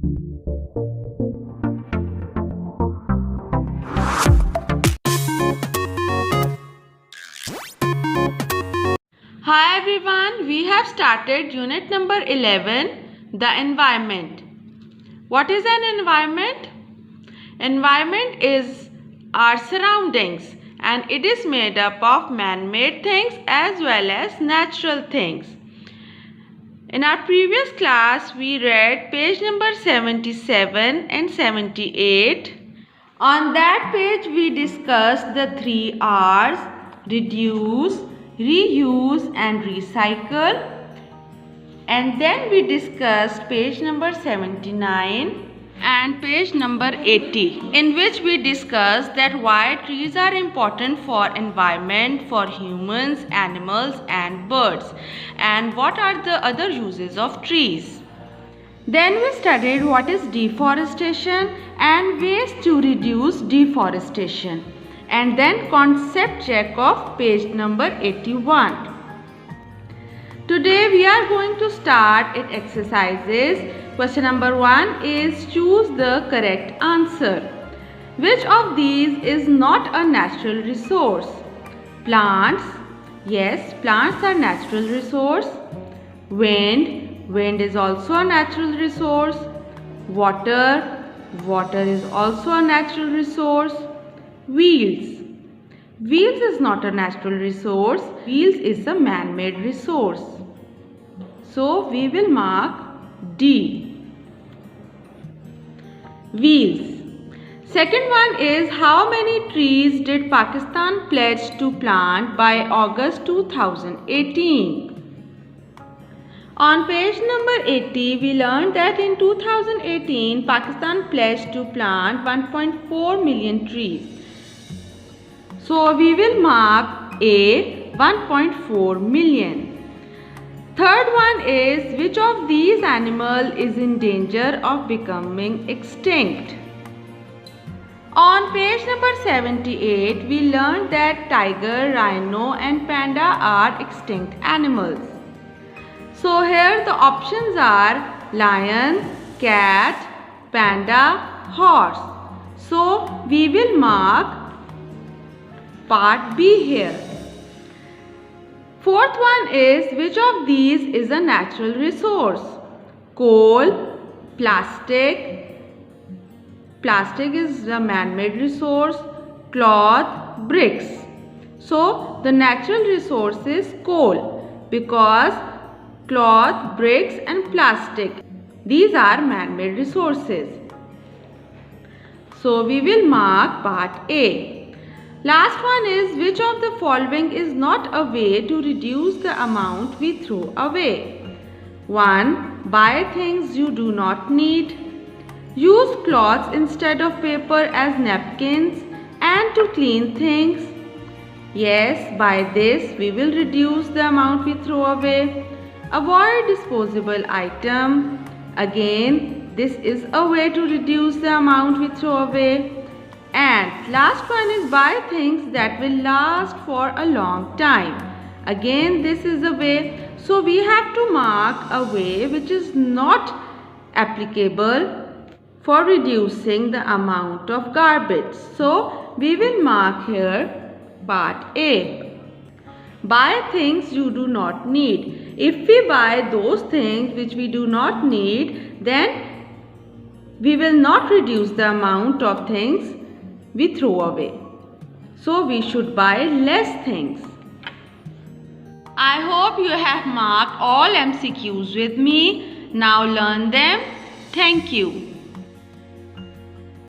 Hi everyone, we have started unit number 11, the environment. What is an environment? Environment is our surroundings and it is made up of man-made things as well as natural things. In our previous class, we read page number 77 and 78. On that page, we discussed the 3 R's: reduce, reuse and recycle. And then we discussed page number 79 and page number 80, in which we discussed that why trees are important for environment, for humans, animals and birds, and what are the other uses of trees. Then we studied what is deforestation and ways to reduce deforestation, and then concept check of page number 81. Today we are going to start its exercises. Question number 1 is choose the correct answer. Which of these is not a natural resource? Plants. Yes, plants are natural resource. Wind is also a natural resource. Water is also a natural resource. Wheels is not a natural resource. Wheels is a man-made resource. So we will mark D. Wheels. Second one is how many trees did Pakistan pledge to plant by August 2018? On page number 80, we learned that in 2018, Pakistan pledged to plant 1.4 million trees. So we will mark A, 1.4 million. Third one is which of these animal is in danger of becoming extinct? On page number 78, we learned that tiger, rhino and panda are extinct animals. So here the options are lion, cat, panda, horse. So we will mark part B here. Fourth one is which of these is a natural resource? Coal, plastic. Plastic is a man-made resource. Cloth, bricks. So the natural resource is coal because cloth, bricks and plastic, these are man-made resources. So we will mark part A. Last one is which of the following is not a way to reduce the amount we throw away? 1. Buy things you do not need. Use cloths instead of paper as napkins and to clean things. Yes, by this we will reduce the amount we throw away. Avoid disposable item. Again, this is a way to reduce the amount we throw away. And last one is buy things that will last for a long time. Again, this is a way. So we have to mark a way which is not applicable for reducing the amount of garbage. So we will mark here part A. Buy things you do not need. If we buy those things which we do not need, then we will not reduce the amount of things we throw away. So we should buy less things. I hope you have marked all MCQs with me. Now learn them. Thank you.